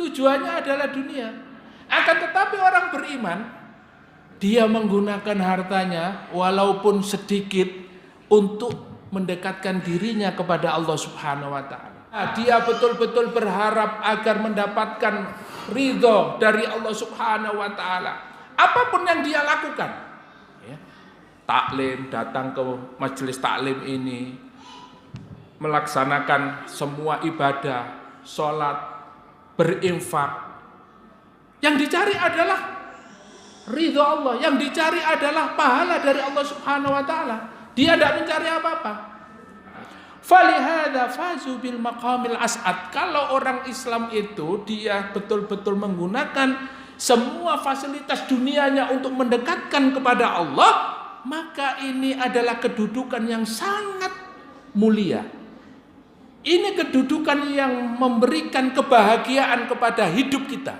tujuannya adalah dunia. Akan tetapi orang beriman, dia menggunakan hartanya walaupun sedikit untuk mendekatkan dirinya kepada Allah Subhanahu wa taala. Dia betul-betul berharap agar mendapatkan ridho dari Allah Subhanahu wa taala. Apapun yang dia lakukan, ya, taklim, datang ke majelis taklim ini, melaksanakan semua ibadah, sholat, berinfak, yang dicari adalah ridho Allah, yang dicari adalah pahala dari Allah Subhanahu wa taala. Dia tidak mencari apa-apa. Falihada fazu bil maqamil as'ad. Kalau orang Islam itu dia betul-betul menggunakan semua fasilitas dunianya untuk mendekatkan kepada Allah, maka ini adalah kedudukan yang sangat mulia. Ini kedudukan yang memberikan kebahagiaan kepada hidup kita.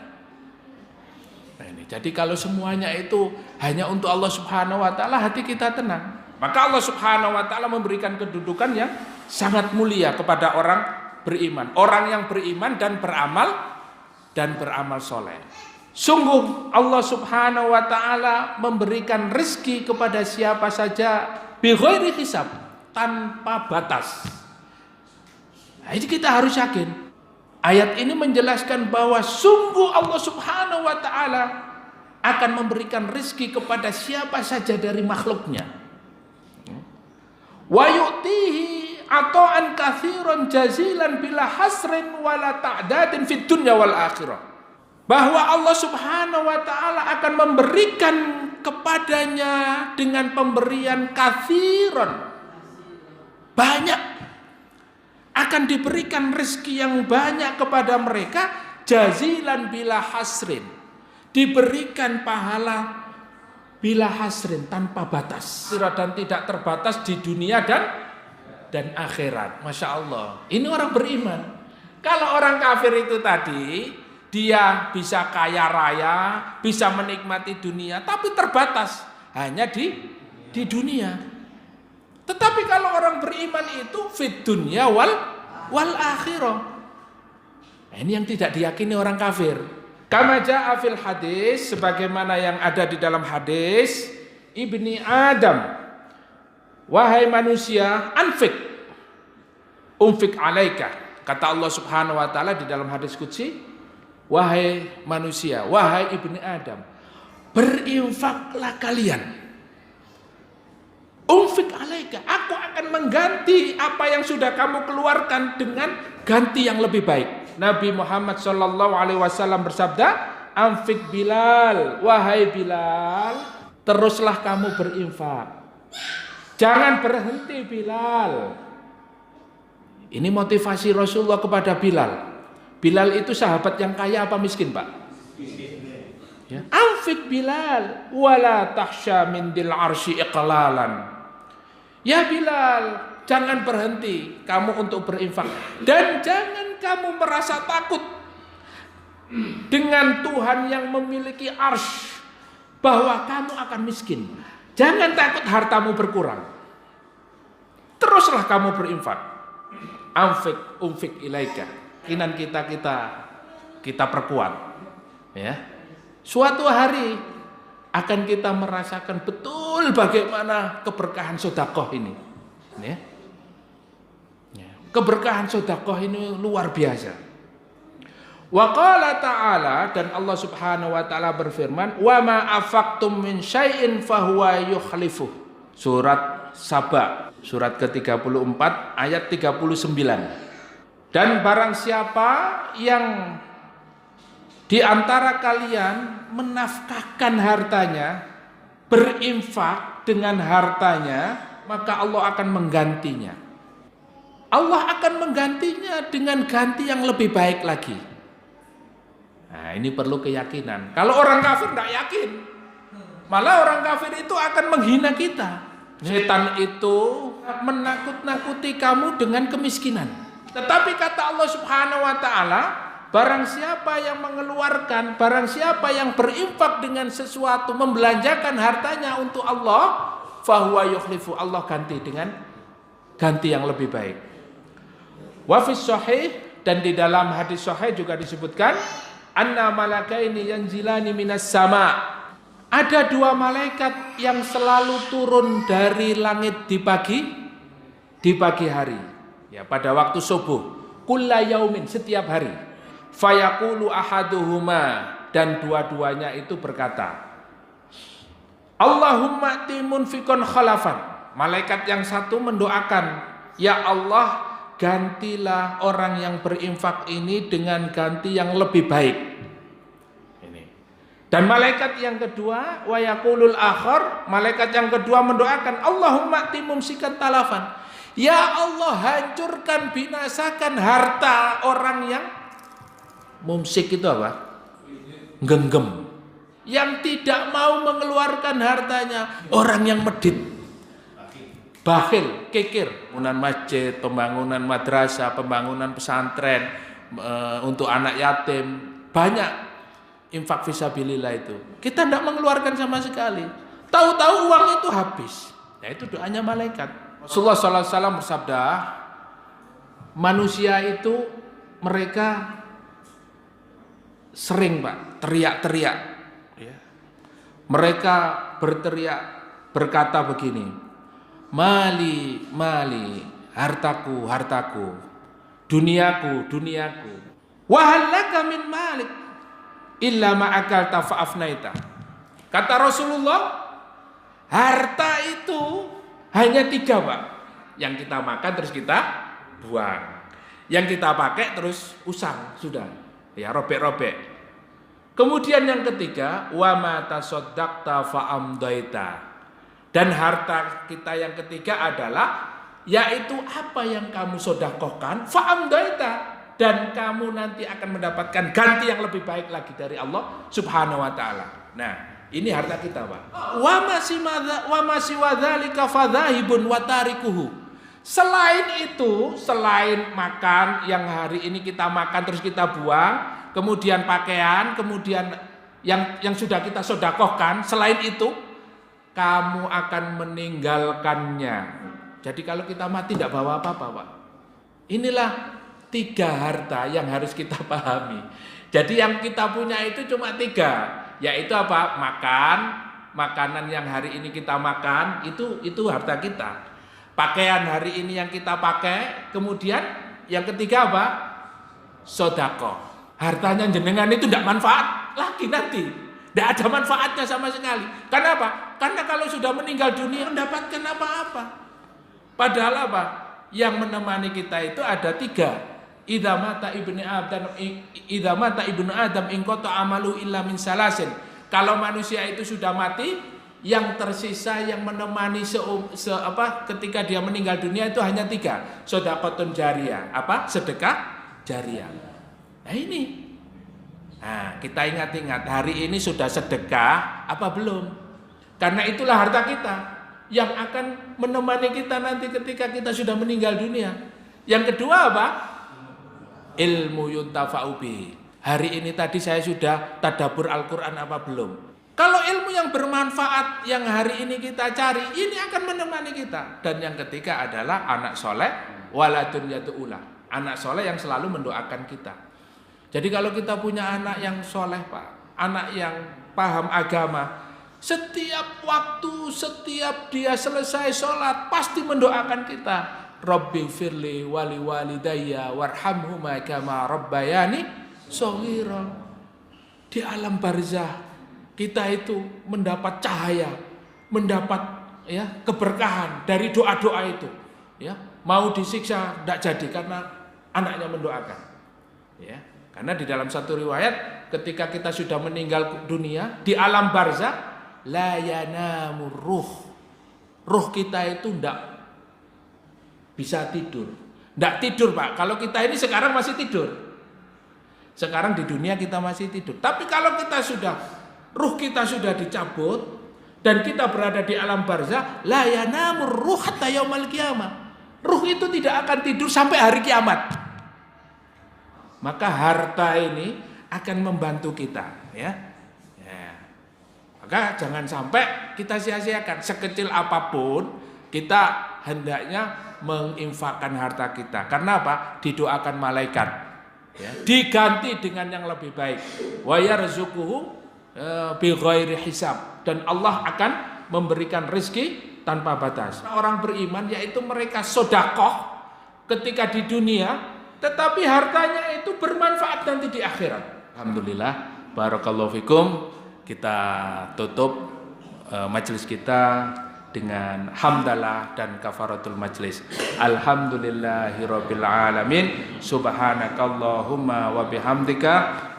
Nah ini, jadi kalau semuanya itu hanya untuk Allah Subhanahu wa taala, hati kita tenang. Maka Allah Subhanahu wa taala memberikan kedudukan yang sangat mulia kepada orang beriman. Orang yang beriman dan beramal soleh. Sungguh Allah Subhanahu wa taala memberikan rezeki kepada siapa saja bi ghairi hisab, tanpa batas. Nah, ini kita harus yakin. Ayat ini menjelaskan bahwa sungguh Allah Subhanahu wa taala akan memberikan rezeki kepada siapa saja dari makhluknya. Wa yu'tihi ata'an katsiran jazilan bila hasrin wala ta'dadin fid dunya wal akhirah. Bahwa Allah Subhanahu wa taala akan memberikan kepadanya dengan pemberian katsiran, banyak, akan diberikan rezeki yang banyak kepada mereka, jazilan bila hasrin, diberikan pahala bila hasrin, tanpa batas dan tidak terbatas di dunia dan akhirat. Masya Allah, ini orang beriman. Kalau orang kafir itu tadi, dia bisa kaya raya, bisa menikmati dunia, tapi terbatas hanya di dunia. Tetapi kalau orang beriman itu fit dunya wal akhirah. Nah, ini yang tidak diyakini orang kafir. Kama jaa fil hadis, sebagaimana yang ada di dalam hadis, Ibni Adam, wahai manusia, unfik alaika. Kata Allah Subhanahu wa taala di dalam hadis qudsi, wahai manusia, wahai Ibni Adam, berinfaklah kalian. Unfik alaika, aku akan mengganti apa yang sudah kamu keluarkan dengan ganti yang lebih baik. Nabi Muhammad SAW bersabda, Anfik Bilal, wahai Bilal, teruslah kamu berinfak. Jangan berhenti Bilal. Ini motivasi Rasulullah kepada Bilal. Bilal itu sahabat yang kaya apa miskin, Pak? Ya. Anfik Bilal, wala tahsya min dil arsy iqlalan. Ya Bilal, jangan berhenti kamu untuk berinfak, dan jangan kamu merasa takut dengan Tuhan yang memiliki arsy bahwa kamu akan miskin. Jangan takut hartamu berkurang. Teruslah kamu berinfak. Unfik ilaika. Kinan kita perkuat. Ya. Suatu hari akan kita merasakan betul bagaimana keberkahan sedekah ini. Ya. Keberkahan sedekah ini luar biasa. Wa qala ta'ala, dan Allah Subhanahu wa taala berfirman, wa ma afaqtum min syai'in fahuwa yukhlifuh. Surat Saba, surat ke-34 ayat 39. Dan barang siapa yang di antara kalian menafkahkan hartanya, berinfak dengan hartanya, maka Allah akan menggantinya. Allah akan menggantinya dengan ganti yang lebih baik lagi. Nah, ini perlu keyakinan. Kalau orang kafir tidak yakin, malah orang kafir itu akan menghina kita. Setan itu menakut-nakuti kamu dengan kemiskinan. Tetapi kata Allah Subhanahu wa taala, barang siapa yang mengeluarkan, barang siapa yang berinfak dengan sesuatu, membelanjakan hartanya untuk Allah, fahuwa yukhlifu, Allah ganti dengan ganti yang lebih baik. Wa fis sahih, dan di dalam hadis sahih juga disebutkan, anna malakaini yanzilani minas sama. Ada 2 malaikat yang selalu turun dari langit di pagi hari. Ya, pada waktu subuh. Kulla yaumin, setiap hari. Fayaqulu ahaduhuma, dan dua-duanya itu berkata, Allahumma timun fikon khalafan. Malaikat yang satu mendoakan, ya Allah, gantilah orang yang berinfak ini dengan ganti yang lebih baik. Ini. Dan malaikat yang kedua, wa yaqulul akhar, malaikat yang kedua mendoakan, Allahumma timum sikan talafan. Ya Allah, hancurkan, binasakan harta orang yang mumsik itu apa? Genggam. Yang tidak mau mengeluarkan hartanya, orang yang medit, bakhil, kikir, pembangunan masjid, pembangunan madrasah, pembangunan pesantren, untuk anak yatim, banyak infak fisabilillah itu. Kita tidak mengeluarkan sama sekali. Tahu-tahu uang itu habis. Nah, itu doanya malaikat. Rasulullah SAW bersabda, manusia itu mereka sering teriak-teriak. Ya. Mereka berteriak, berkata begini, mali, mali, hartaku, hartaku, duniaku, duniaku. Wahallaka min malik illa ma'akalta fa'afnaita. Kata Rasulullah, harta itu hanya 3, Pak. Yang kita makan terus kita buang. Yang kita pakai terus usang, sudah. Ya, robek-robek. Kemudian yang ketiga, wa ma tasaddaqta fa'amdaita. Dan harta kita yang ketiga adalah yaitu apa yang kamu sedekahkan fa'amdaita, dan kamu nanti akan mendapatkan ganti yang lebih baik lagi dari Allah Subhanahu wa taala. Nah, ini harta kita, Pak. Wa masiwadzalika fadhahibun wa tarikuhu. Selain itu, selain makan yang hari ini kita makan terus kita buang, kemudian pakaian, kemudian yang sudah kita sedekahkan, selain itu kamu akan meninggalkannya. Jadi kalau kita mati tidak bawa apa-apa, Pak. Inilah 3 harta yang harus kita pahami. Jadi yang kita punya itu cuma 3, yaitu apa? Makan, makanan yang hari ini kita makan, itu harta kita. Pakaian hari ini yang kita pakai, kemudian yang ketiga apa? Sedekah. Hartanya jenengan itu tidak manfaat lagi nanti. Tidak ada manfaatnya sama sekali. Karena apa? Karena kalau sudah meninggal dunia mendapatkan apa-apa. Padahal apa? Yang menemani kita itu ada 3. Idza mata ibnu Adam in qata amalu illa min salasin. Kalau manusia itu sudah mati, yang tersisa yang menemani ketika dia meninggal dunia itu hanya 3. Shadaqatun jariyah. Apa? Sedekah jariyah. Nah ini. Nah, kita ingat-ingat, hari ini sudah sedekah apa belum? Karena itulah harta kita yang akan menemani kita nanti ketika kita sudah meninggal dunia. Yang kedua apa? Ilmu yuntafa'u bihi. Hari ini tadi saya sudah tadabbur Al-Qur'an apa belum? Kalau ilmu yang bermanfaat yang hari ini kita cari, ini akan menemani kita. Dan yang ketiga adalah anak soleh waladun yatu'ula. Anak soleh yang selalu mendoakan kita. Jadi kalau kita punya anak yang soleh, Pak, anak yang paham agama, setiap waktu, setiap dia selesai sholat, pasti mendoakan kita. Rabbi firli wali walidayya warhamhuma kama rabbayani shaghira. Di alam barzah kita itu mendapat cahaya, mendapat keberkahan dari doa-doa itu. Ya, mau disiksa tidak jadi karena anaknya mendoakan. Ya. Karena di dalam satu riwayat ketika kita sudah meninggal dunia di alam barzah la yanamur ruh. Ruh kita itu tidak bisa tidur. Tidak tidur, Pak. Kalau kita ini sekarang masih tidur. Sekarang di dunia kita masih tidur. Tapi kalau kita ruh kita sudah dicabut dan kita berada di alam barzah, la yanamur ruh hatta yaumal qiyamah. Ruh itu tidak akan tidur sampai hari kiamat. Maka harta ini akan membantu kita, ya. Maka jangan sampai kita sia-siakan. Sekecil apapun kita hendaknya menginfakkan harta kita. Karena apa? Didoakan malaikat. ya, diganti dengan yang lebih baik. Wa yarzuquhu bighairi hisab, dan Allah akan memberikan rezeki tanpa batas. Orang beriman yaitu mereka sedekah ketika di dunia, tetapi hartanya itu bermanfaat nanti di akhirat. Alhamdulillah, barakallahu fikum. Kita tutup majelis kita dengan hamdalah dan kafaratul majlis. Alhamdulillahirabbil alamin. Subhanakallahumma wa bihamdika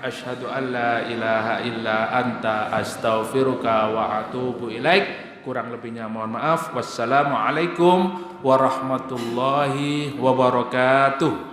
asyhadu an la ilaha illa anta astaghfiruka wa atubu ilaik. Kurang lebihnya mohon maaf. Wassalamualaikum warahmatullahi wabarakatuh.